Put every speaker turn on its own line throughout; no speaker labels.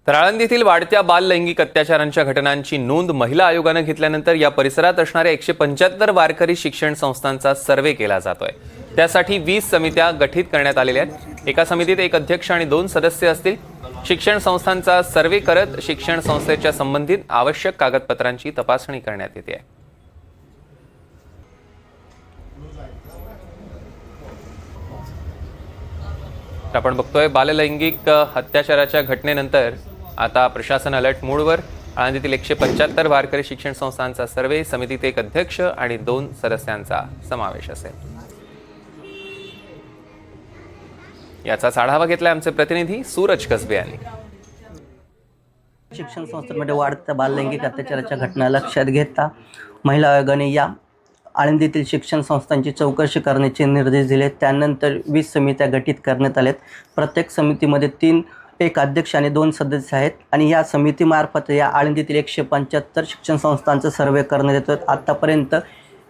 तर आळंदीतील वाढत्या बाल लैंगिक अत्याचारांच्या घटनांची नोंद महिला आयोगानं घेतल्यानंतर या परिसरात असणाऱ्या 175 वारकरी शिक्षण संस्थांचा सर्व्हे केला जातोय। त्यासाठी 20 समित्या गठीत करण्यात आलेल्या आहेत। एका समितीत एक अध्यक्ष आणि 2 सदस्य असतील। शिक्षण संस्थांचा सर्व्हे करत शिक्षण संस्थेच्या संबंधित आवश्यक कागदपत्रांची तपासणी करण्यात येते। आपण बघतोय बाललैंगिक अत्याचाराच्या घटनेनंतर आता प्रशासन अलर्ट मोडवर। आळंदीतील 175 वारकरी शिक्षण संस्थांचा सर्वे, समितीत एक अध्यक्ष आणि 2 सदस्यांचा समावेश असेल। याचाच आढावा घेतलाय आमचे प्रतिनिधी सूरज कसबे यांनी।
शिक्षण संस्थांमध्ये वाढत्या बाललैंगिक अत्याचाराच्या घटना लक्षात घेता महिला आयोगाने या आळंदीतील शिक्षण संस्थांची चौकशी करण्याचे निर्देश दिले। त्यानंतर 20 समित्या गठीत करण्यात आल्यात। प्रत्येक समितीमध्ये एक अध्यक्ष आणि 2 सदस्य आहेत आणि या समितीमार्फत या आळंदीतील 175 शिक्षण संस्थांचा सर्वे करण्यात येतो। आतापर्यंत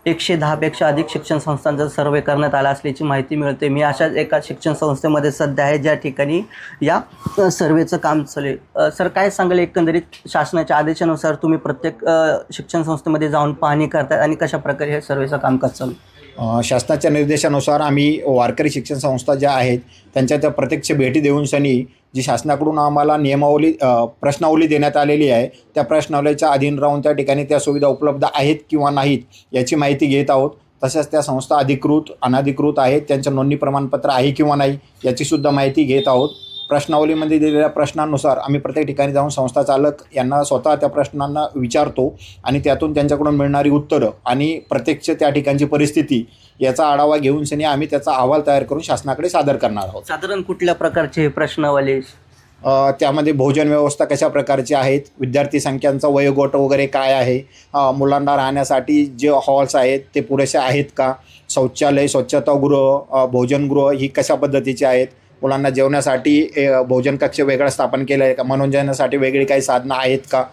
110 पेक्षा अधिक शिक्षण संस्थांचा सर्वे करण्यात आला असल्याची माहिती मिळते। मी अशाच एका शिक्षण संस्थेमध्ये सध्या आहे ज्या ठिकाणी या सर्वेचं काम चालू आहे। सर, काय सांगाल, एकंदरीत शासनाच्या आदेशानुसार तुम्ही प्रत्येक शिक्षण संस्थेमध्ये जाऊन पाहणी करताय आणि कशा प्रकारे हे सर्वेचं कामकाज चालू आहे?
शासनाच्या निर्देशानुसार आम्ही वारकरी शिक्षण संस्था ज्या आहेत त्यांच्या त्या प्रत्यक्ष भेटी देऊन सनी जी शासनाकडून आम्हाला नियमावली प्रश्नावली देण्यात आलेली आहे त्या प्रश्नावलीच्या अधीन राहून त्या ठिकाणी त्या सुविधा उपलब्ध आहेत किंवा नाहीत याची माहिती घेत आहोत। तसेच त्या संस्था अधिकृत अनधिकृत आहेत, त्यांचं नोंदणी प्रमाणपत्र आहे किंवा नाही याचीसुद्धा माहिती घेत आहोत। प्रश्नावलीमध्ये दिलेल्या प्रश्नांनुसार आम्ही प्रत्येक ठिकाणी जाऊन संस्था चालक यांना स्वतः त्या प्रश्नांना विचारतो आणि त्यातून त्यांच्याकडून मिळणारी उत्तरं आणि प्रत्यक्ष त्या ठिकाणची परिस्थिती याचा आढावा घेऊन सनी आम्ही त्याचा अहवाल तयार करून शासनाकडे सादर करणार आहोत।
साधारण कुठल्या प्रकारचे प्रश्नावली?
त्यामध्ये भोजन व्यवस्था कशा प्रकारची आहेत, विद्यार्थी संख्यांचा वयोगट वगैरे काय आहे, मुलांना राहण्यासाठी जे हॉल्स आहेत ते पुरेसे आहेत का, शौचालय, स्वच्छतागृह, भोजनगृह ही कशा पद्धतीची आहेत, मुलांना जेवण्यासाठी भोजन कक्ष वेगळा स्थापन केलं आहे का, मनोरंजनासाठी वेगळी काही साधनं आहेत का,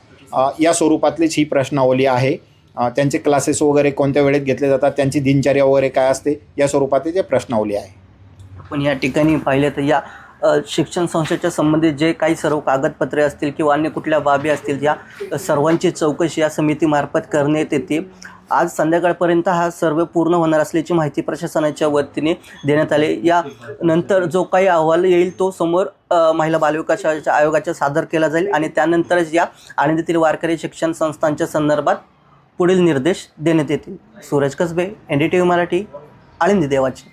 या स्वरूपातलीच ही प्रश्नावली आहे। त्यांचे क्लासेस वगैरे कोणत्या वेळेत घेतले जातात, त्यांची दिनचर्या वगैरे काय असते, या स्वरूपातली जे प्रश्नावली आहे।
पण या ठिकाणी पाहिले तर या शिक्षण संस्थेच्या संबंधित जे काही सर्व कागदपत्रे असतील किंवा अन्य कुठल्या बाबी असतील या सर्वांची चौकशी या समितीमार्फत करण्यात येते। आज संध्याकाळपर्यंत हा सर्वे पूर्ण होणार असल्याची माहिती प्रशासनाच्या वतीने देण्यात आली। या नंतर जो काही अहवाल येईल तो समोर महिला बालविकास आयोगाच्या सादर केला जाईल आणि त्यानंतरच या आळंदीतील वारकरी शिक्षण संस्थांच्या संदर्भात पुढील निर्देश देण्यात येतील। सूरज कसबे, NDTV मराठी, आळंदी देवाची।